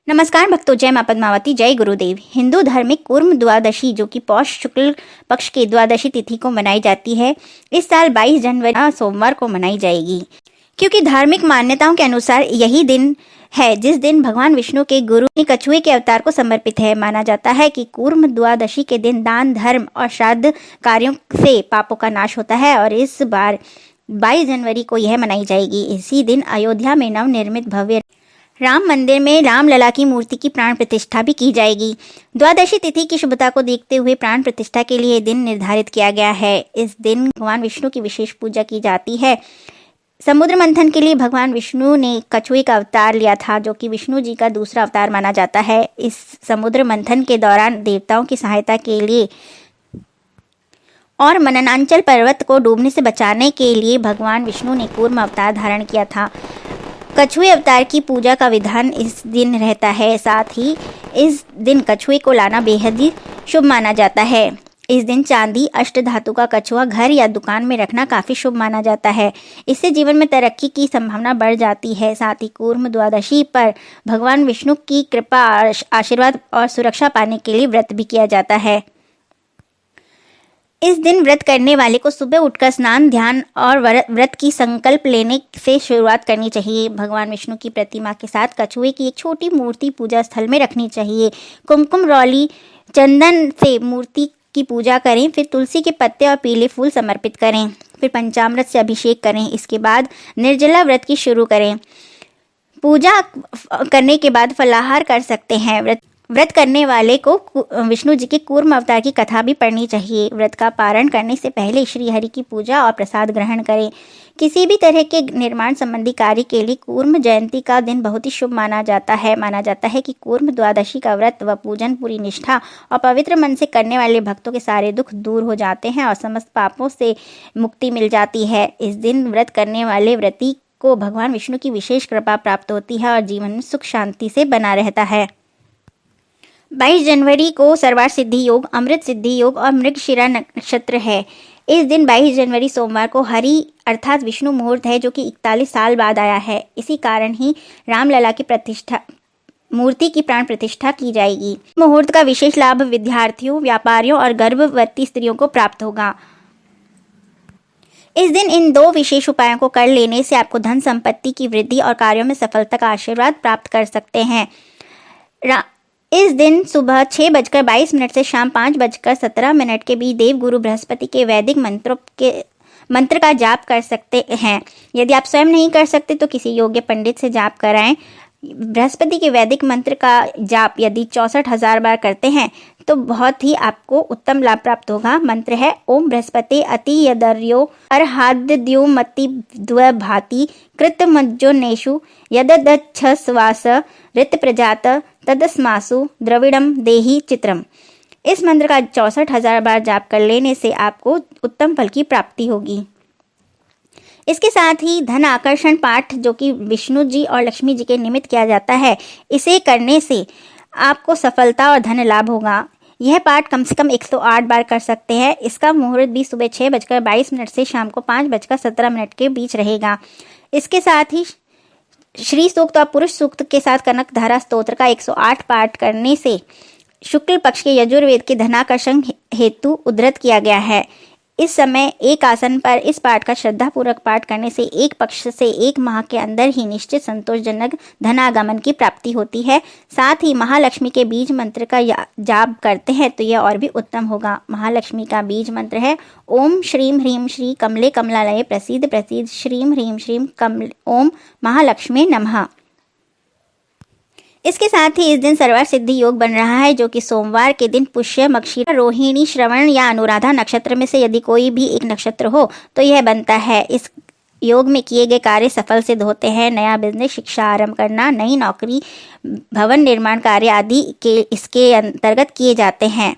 नमस्कार भक्तों, जय मां पद्मावती, जय गुरुदेव। हिंदू धार्मिक कूर्म द्वादशी जो कि पौष शुक्ल पक्ष की द्वादशी तिथि को मनाई जाती है, इस साल 22 जनवरी सोमवार को मनाई जाएगी। क्योंकि धार्मिक मान्यताओं के अनुसार यही दिन है जिस दिन भगवान विष्णु के गुरु कछुए के अवतार को समर्पित है। माना जाता है कि कूर्म द्वादशी के दिन दान, धर्म और श्राद्ध कार्यों से पापों का नाश होता है और इस बार 22 जनवरी को यह मनाई जाएगी। इसी दिन अयोध्या में नवनिर्मित भव्य राम मंदिर में रामलला की मूर्ति की प्राण प्रतिष्ठा भी की जाएगी। द्वादशी तिथि की शुभता को देखते हुए प्राण प्रतिष्ठा के लिए दिन निर्धारित किया गया है। इस दिन भगवान विष्णु की विशेष पूजा की जाती है। समुद्र मंथन के लिए भगवान विष्णु ने कछुए का अवतार लिया था, जो कि विष्णु जी का दूसरा अवतार माना जाता है। इस समुद्र मंथन के दौरान देवताओं की सहायता के लिए और मननांचल पर्वत को डूबने से बचाने के लिए भगवान विष्णु ने कूर्म अवतार धारण किया था। कछुए अवतार की पूजा का विधान इस दिन रहता है। साथ ही इस दिन कछुए को लाना बेहद ही शुभ माना जाता है। इस दिन चांदी, अष्ट धातु का कछुआ घर या दुकान में रखना काफ़ी शुभ माना जाता है। इससे जीवन में तरक्की की संभावना बढ़ जाती है। साथ ही कूर्म द्वादशी पर भगवान विष्णु की कृपा, आशीर्वाद और सुरक्षा पाने के लिए व्रत भी किया जाता है। इस दिन व्रत करने वाले को सुबह उठकर स्नान, ध्यान और व्रत की संकल्प लेने से शुरुआत करनी चाहिए। भगवान विष्णु की प्रतिमा के साथ कछुए की एक छोटी मूर्ति पूजा स्थल में रखनी चाहिए। कुमकुम, रौली, चंदन से मूर्ति की पूजा करें। फिर तुलसी के पत्ते और पीले फूल समर्पित करें। फिर पंचामृत से अभिषेक करें। इसके बाद निर्जला व्रत की शुरू करें। पूजा करने के बाद फलाहार कर सकते हैं। व्रत करने वाले को विष्णु जी के कूर्म अवतार की कथा भी पढ़नी चाहिए। व्रत का पारण करने से पहले श्री हरि की पूजा और प्रसाद ग्रहण करें। किसी भी तरह के निर्माण संबंधी कार्य के लिए कूर्म जयंती का दिन बहुत ही शुभ माना जाता है। माना जाता है कि कूर्म द्वादशी का व्रत व पूजन पूरी निष्ठा और पवित्र मन से करने वाले भक्तों के सारे दुख दूर हो जाते हैं और समस्त पापों से मुक्ति मिल जाती है। इस दिन व्रत करने वाले व्रती को भगवान विष्णु की विशेष कृपा प्राप्त होती है और जीवन में सुख शांति से बना रहता है। 22 जनवरी को सर्वार्थ सिद्धि योग, अमृत सिद्धि योग और मृगशिरा नक्षत्र है। इस दिन 22 जनवरी सोमवार को हरि अर्थात विष्णु मुहूर्त है, जो कि 41 साल बाद आया है। इसी कारण ही रामलला की मूर्ति की प्राण प्रतिष्ठा की जाएगी। मुहूर्त का विशेष लाभ विद्यार्थियों, व्यापारियों और गर्भवती स्त्रियों को प्राप्त होगा। इस दिन इन दो विशेष उपायों को कर लेने से आपको धन संपत्ति की वृद्धि और कार्यों में सफलता का आशीर्वाद प्राप्त कर सकते हैं। इस दिन सुबह 6:22 से शाम 5:17 के बीच देव गुरु बृहस्पति के वैदिक मंत्र का जाप कर सकते हैं। यदि आप स्वयं नहीं कर सकते तो किसी योग्य पंडित से जाप कराएं। बृहस्पति के वैदिक मंत्र का जाप यदि 64,000 बार करते हैं तो बहुत ही आपको उत्तम लाभ प्राप्त होगा। मंत्र है ओम बृहस्पति अति यदर्यो अर्हाद्युमति द्वभाति कृत मज्जो नेशु यददच्छस्वास ऋत प्रजात तदस्मासु द्रविड़म देहि चित्रम। इस मंत्र का 64,000 बार जाप कर लेने से आपको उत्तम फल की प्राप्ति होगी। इसके साथ ही धन आकर्षण पाठ, जो कि विष्णु जी और लक्ष्मी जी के निमित्त किया जाता है, इसे करने से आपको सफलता और धन लाभ होगा। यह पाठ कम से कम 108 बार कर सकते हैं। इसका मुहूर्त भी सुबह 6:22 से शाम को 5:17 के बीच रहेगा। इसके साथ ही श्री सूक्त और पुरुष सूक्त के साथ कनक धारा स्तोत्र का 108 पाठ करने से शुक्ल पक्ष के यजुर्वेद के धनाकर्षण हेतु उद्धृत किया गया है। इस समय एक आसन पर इस पाठ का श्रद्धापूर्वक पाठ करने से एक पक्ष से 1 माह के अंदर ही निश्चित संतोषजनक धनागमन की प्राप्ति होती है। साथ ही महालक्ष्मी के बीज मंत्र का जाप करते हैं तो यह और भी उत्तम होगा। महालक्ष्मी का बीज मंत्र है ओम श्रीम ह्रीम श्री कमले कमलालये प्रसीद प्रसीद श्रीम ह्रीम श्रीम ओम महालक्ष्मी नमः। इसके साथ ही इस दिन सर्वार्थ सिद्धि योग बन रहा है, जो कि सोमवार के दिन पुष्य, मक्षिरा, रोहिणी, श्रवण या अनुराधा नक्षत्र में से यदि कोई भी एक नक्षत्र हो तो यह बनता है। इस योग में किए गए कार्य सफल सिद्ध होते हैं। नया बिजनेस, शिक्षा आरंभ करना, नई नौकरी, भवन निर्माण कार्य आदि के इसके अंतर्गत किए जाते हैं।